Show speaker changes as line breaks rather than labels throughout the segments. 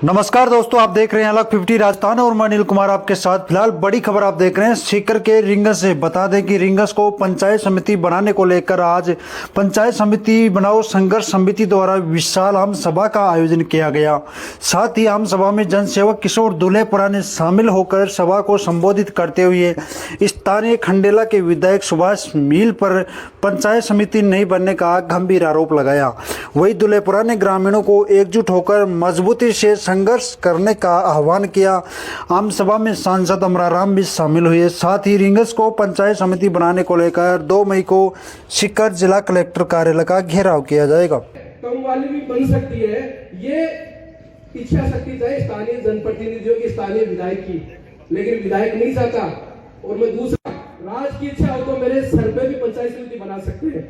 नमस्कार दोस्तों, आप देख रहे हैं अलग 50 राजस्थान और मैं अनिल कुमार आपके साथ। फिलहाल बड़ी खबर आप देख रहे हैं सीकर के रिंगस से। बता दें कि रिंगस को पंचायत समिति बनाने को लेकर आज पंचायत समिति बनाओ संघर्ष समिति द्वारा विशाल आम सभा का आयोजन किया गया। साथ ही आम सभा में जनसेवक किशोर दुल्हेपुरा ने शामिल होकर सभा को संबोधित करते हुए स्थानीय खंडेला के विधायक सुभाष मील पर पंचायत समिति नहीं बनने का गंभीर आरोप लगाया। वही दुल्हेपुरा ने ग्रामीणों को एकजुट होकर मजबूती से संघर्ष करने का आह्वान किया। आम सभा में सांसद अमराराम भी शामिल हुए। साथ ही रिंगस को पंचायत समिति बनाने को लेकर 2 मई को सीकर जिला कलेक्टर कार्यालय का घेराव किया जाएगा।
कम वाली भी बन सकती है, ये इच्छा शक्ति चाहिए स्थानीय जनप्रतिनिधियों की, स्थानीय विधायक की, लेकिन विधायक नहीं चाहता। और मैं दूसरा, राज की इच्छा हो तो मेरे सर पे भी पंचायत समिति बना सकते हैं।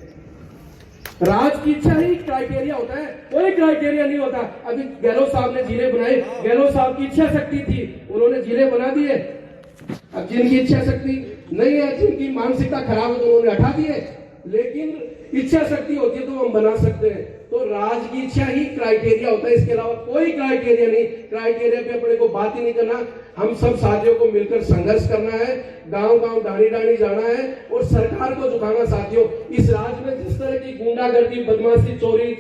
राज की इच्छा ही क्राइटेरिया होता है, कोई क्राइटेरिया नहीं होता। अभी गहलोत साहब ने जिले बनाए, गहलोत साहब की इच्छा शक्ति थी, उन्होंने जिले बना दिए। अब जिनकी इच्छा शक्ति नहीं है, जिनकी मानसिकता खराब है, तो उन्होंने हटा दिए। लेकिन इच्छा शक्ति होती है तो हम बना सकते हैं। तो राज की इच्छा ही क्राइटेरिया होता है, इसके अलावा कोई क्राइटेरिया नहीं। क्राइटेरिया पे अपने को बात ही नहीं करना। हम सब साथियों को मिलकर संघर्ष करना है, गांव गांव डाणी डाणी जाना है और सरकार को झुकाना। साथियों, इस राज्य में जिस तरह की गुंडागर्दी, बदमाशी, चोरी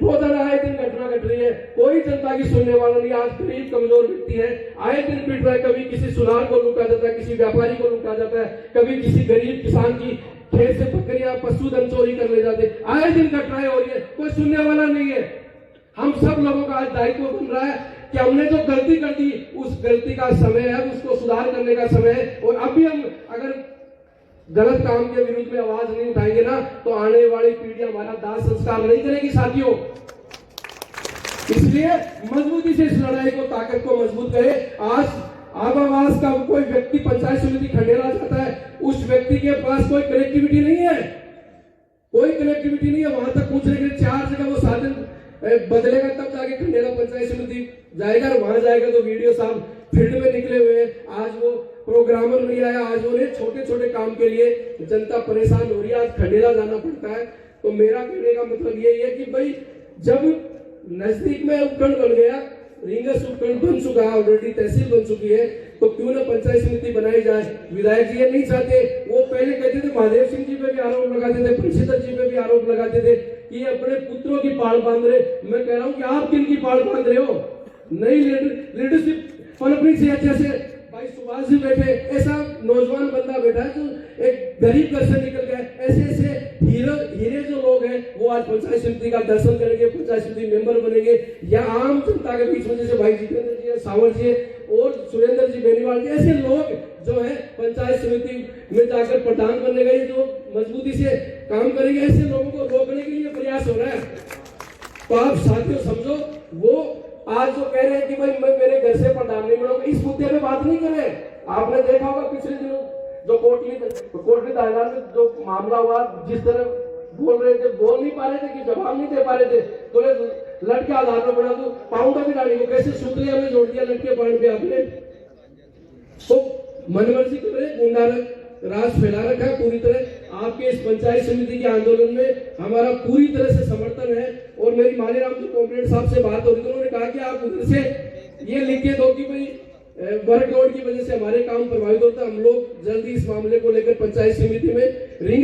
रोजाना आए दिन घटना घट रही है, कोई जनता की सुनने वाला नहीं। आज गरीब कमजोर व्यक्ति है, आए दिन पिट रहा है। कभी किसी सुनार को लूटा जाता है, किसी व्यापारी को लूटा जाता है, कभी किसी गरीब किसान की खेत से बकरियां पशुधन चोरी कर ले जाते। आए दिन घटनाएं हो रही है, कोई सुनने वाला नहीं है। हम सब लोगों का आज दायित्व बन रहा है कि हमने जो गलती कर दी, उस गलती का समय है, उसको सुधार करने का समय है। और अभी हम अगर गलत काम के विरुद्ध में आवाज नहीं उठाएंगे ना, तो आने वाली पीढ़ी हमारा दाह संस्कार नहीं करेगी साथियों। इसलिए मजबूती से इस लड़ाई को, ताकत को मजबूत करे। आज आवास का कोई व्यक्ति पंचायत समिति खंडेला जाता है, उस व्यक्ति के पास कोई कनेक्टिविटी नहीं है, कोई कनेक्टिविटी नहीं है। वहां तक पूछने के लिए 4 जगह वो साधन बदलेगा, तब जाके खंडेला पंचायत समिति जाएगा। और वहां जाएगा तो वीडियो साहब फील्ड में निकले हुए। आज वो प्रोग्रामर नहीं आया, आज वो छोटे छोटे काम के लिए जनता परेशान हो रही है, आज खंडेला जाना पड़ता है। तो मेरा कहने का मतलब यही है कि भाई, जब नजदीक में उपखंड बन गया, रिंगस उपखंड बन चुका है, ऑलरेडी तहसील बन चुकी है, तो क्यों ना पंचायत समिति बनाई जाए। विधायक जी ये नहीं चाहते। वो पहले कहते थे, महादेव सिंह जी पे भी आरोप लगाते थे, बंशीधर जी पे भी आरोप लगाते थे कि अपने पुत्रों की पाल बांध रहे। मैं कह रहा हूं कि आप किन की पाल बांध रहे हो? नई लीडरशिप पनपनी से अच्छे से भाई सुभाष जी बैठे, ऐसा नौजवान बंदा बैठा है जो एक गरीब घर से निकल गया। ऐसे ऐसे हीरे जो लोग हैं, वो आज पंचायत समिति का दर्शन करेंगे, पंचायत समिति मेंबर बनेंगे। या आम जनता के बीच में जैसे भाई जितेंद्र जी है, सावर जी है और सुरेंद्र जी बेनीवाल जी, ऐसे लोग जो है पंचायत समिति में जाकर प्रधान बनने गए, जो मजबूती से काम करेंगे। ऐसे लोगों को रोकने के लिए प्रयास हो रहा है। तो आप साथियों समझो, वो आज जो कह रहे हैं कि भाई मैं मेरे घर से प्रधान नहीं बनूंगा, इस मुद्दे पे बात नहीं करे। आपने देखा होगा पिछले दिनों जो कोटली दायरा में जो मामला हुआ, जिस तरह बोल रहे थे, बोल नहीं पा रहे थे कि जवाब नहीं दे पा रहे थे, तो लटके आधार में बना दो। पाऊंगा भी डाली को कैसे सूत्रिया में जोड़ दिया लटके पॉइंट पे आपने। तो मनमर्जी कर रहे, गुंडा राज फैला रखा है पूरी तरह। आपके इस पंचायत समिति के आंदोलन में हमारा पूरी तरह से समर्थन है। और मेरी मालेराम जी कॉम्रेड साहब से बात हो रही थी, उन्होंने कहा कि आप उधर से ये लिख के दो कि भाई वर्कलोड की वजह से हमारे काम प्रभावित होता है। हम लोग जल्दी इस मामले को लेकर पंचायत समिति में रिंग